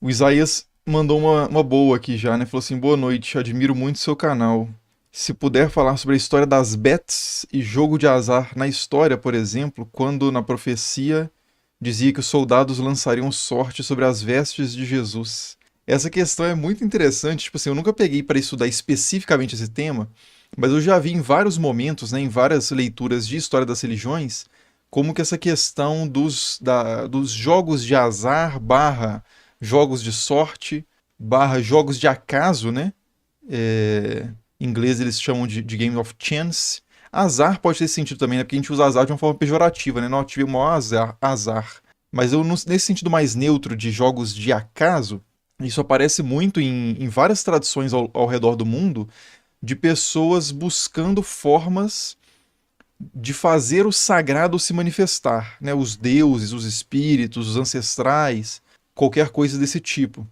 O Isaías mandou uma boa aqui já, né? Falou assim: boa noite, admiro muito seu canal. Se puder falar sobre a história das bets e jogo de azar na história, por exemplo, quando na profecia dizia que os soldados lançariam sorte sobre as vestes de Jesus. Essa questão é muito interessante, tipo assim, eu nunca peguei para estudar especificamente esse tema, mas eu já vi em vários momentos, né, em várias leituras de história das religiões, como que essa questão dos jogos de azar barra jogos de sorte barra jogos de acaso, né? Em inglês eles chamam de Game of Chance. Azar pode ter esse sentido também, né? Porque a gente usa azar de uma forma pejorativa, né? Não, eu tive o maior azar. Mas eu, nesse sentido mais neutro de jogos de acaso, isso aparece muito em várias tradições ao redor do mundo de pessoas buscando formas de fazer o sagrado se manifestar, né? Os deuses, os espíritos, os ancestrais, qualquer coisa desse tipo.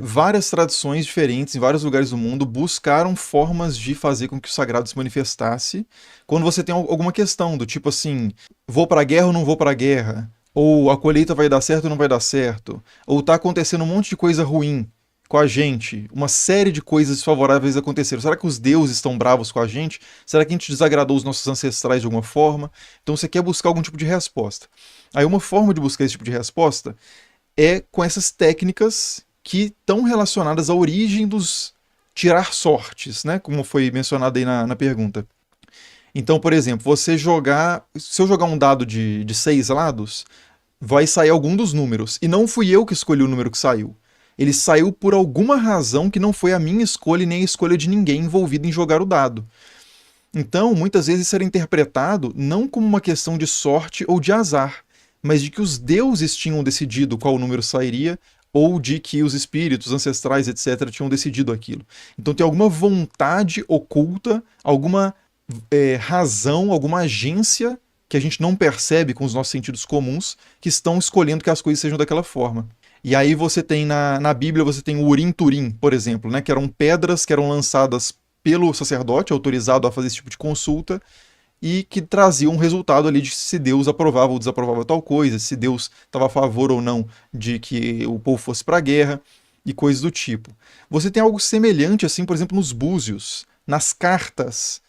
Várias tradições diferentes em vários lugares do mundo buscaram formas de fazer com que o sagrado se manifestasse quando você tem alguma questão do tipo assim, vou para a guerra ou não vou para a guerra, ou a colheita vai dar certo ou não vai dar certo, ou tá acontecendo um monte de coisa ruim com a gente, uma série de coisas desfavoráveis aconteceram. Será que os deuses estão bravos com a gente? Será que a gente desagradou os nossos ancestrais de alguma forma? Então você quer buscar algum tipo de resposta. Aí uma forma de buscar esse tipo de resposta é com essas técnicas que estão relacionadas à origem dos tirar sortes, né? Como foi mencionado aí na pergunta. Então, por exemplo, se eu jogar um dado de 6 lados, vai sair algum dos números. E não fui eu que escolhi o número que saiu. Ele saiu por alguma razão que não foi a minha escolha e nem a escolha de ninguém envolvido em jogar o dado. Então, muitas vezes isso era interpretado não como uma questão de sorte ou de azar, mas de que os deuses tinham decidido qual número sairia ou de que os espíritos ancestrais, etc., tinham decidido aquilo. Então tem alguma vontade oculta, alguma razão, alguma agência que a gente não percebe com os nossos sentidos comuns que estão escolhendo que as coisas sejam daquela forma. E aí você tem na Bíblia, você tem o Urim Turim, por exemplo, né, que eram pedras que eram lançadas pelo sacerdote, autorizado a fazer esse tipo de consulta, e que traziam um resultado ali de se Deus aprovava ou desaprovava tal coisa, se Deus estava a favor ou não de que o povo fosse para a guerra e coisas do tipo. Você tem algo semelhante, assim, por exemplo, nos búzios, nas cartas,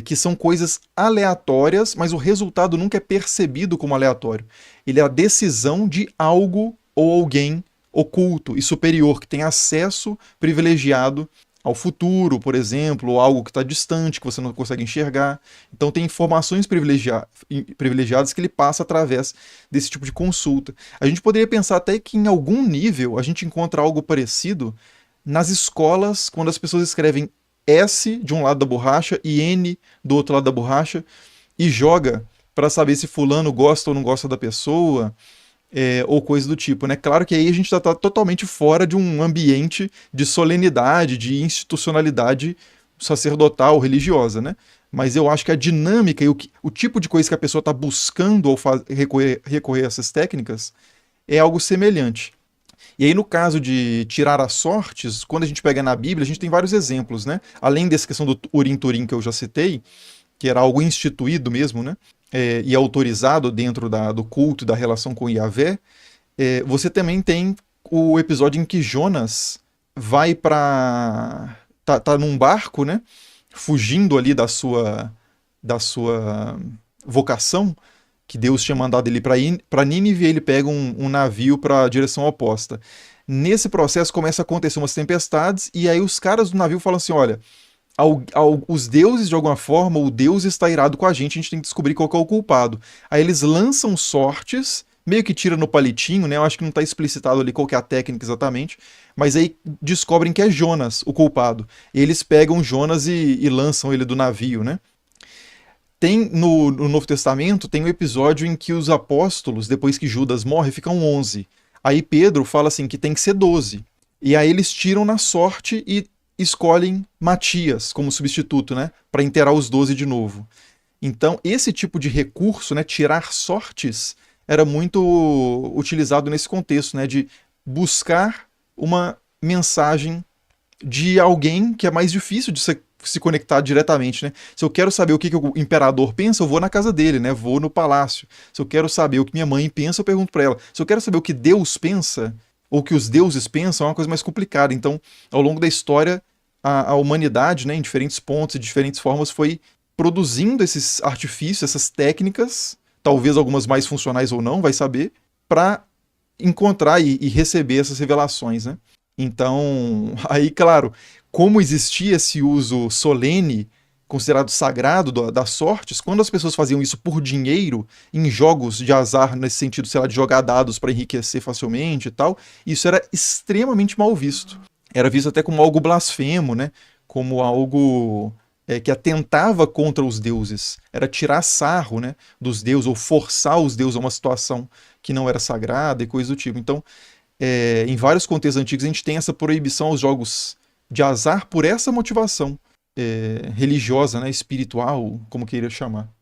que são coisas aleatórias, mas o resultado nunca é percebido como aleatório. Ele é a decisão de algo ou alguém oculto e superior, que tem acesso privilegiado ao futuro, por exemplo, ou algo que está distante, que você não consegue enxergar. Então tem informações privilegiadas que ele passa através desse tipo de consulta. A gente poderia pensar até que em algum nível a gente encontra algo parecido nas escolas, quando as pessoas escrevem S de um lado da borracha e N do outro lado da borracha e joga para saber se fulano gosta ou não gosta da pessoa, ou coisa do tipo, né? Claro que aí a gente está totalmente fora de um ambiente de solenidade, de institucionalidade sacerdotal, religiosa, né? Mas eu acho que a dinâmica e o tipo de coisa que a pessoa está buscando ao recorrer a essas técnicas é algo semelhante. E aí, no caso de tirar as sortes, quando a gente pega na Bíblia, a gente tem vários exemplos, né? Além dessa questão do Urim Turim que eu já citei, que era algo instituído mesmo, né? E autorizado dentro do culto e da relação com Yahvé, você também tem o episódio em que Jonas vai para tá num barco, né? Fugindo ali da sua vocação, que Deus tinha mandado ele para Nínive, e ele pega um navio para a direção oposta. Nesse processo começa a acontecer umas tempestades, e aí os caras do navio falam assim: olha, os deuses, de alguma forma, o Deus está irado com a gente tem que descobrir qual que é o culpado. Aí eles lançam sortes, meio que tira no palitinho, né? Eu acho que não está explicitado ali qual que é a técnica exatamente, mas aí descobrem que é Jonas o culpado. Eles pegam Jonas e lançam ele do navio, né? Tem no Novo Testamento, tem um episódio em que os apóstolos, depois que Judas morre, ficam 11. Aí Pedro fala assim que tem que ser 12. E aí eles tiram na sorte e escolhem Matias como substituto, né, para inteirar os 12 de novo. Então, esse tipo de recurso, né, tirar sortes, era muito utilizado nesse contexto, né, de buscar uma mensagem de alguém que é mais difícil de se conectar diretamente, né? Se eu quero saber o que o imperador pensa, eu vou na casa dele, né? Vou no palácio. Se eu quero saber o que minha mãe pensa, eu pergunto para ela. Se eu quero saber o que Deus pensa, ou que os deuses pensam é uma coisa mais complicada. Então, ao longo da história, a humanidade, né, em diferentes pontos e diferentes formas, foi produzindo esses artifícios, essas técnicas, talvez algumas mais funcionais ou não, vai saber, para encontrar e receber essas revelações, né? Então, aí, claro, como existia esse uso solene, considerado sagrado das sortes, quando as pessoas faziam isso por dinheiro, em jogos de azar, nesse sentido, sei lá, de jogar dados para enriquecer facilmente e tal, isso era extremamente mal visto. Era visto até como algo blasfemo, né? Como algo que atentava contra os deuses. Era tirar sarro, né, dos deuses, ou forçar os deuses a uma situação que não era sagrada e coisa do tipo. Então, em vários contextos antigos, a gente tem essa proibição aos jogos de azar por essa motivação religiosa, né, espiritual, como queira chamar.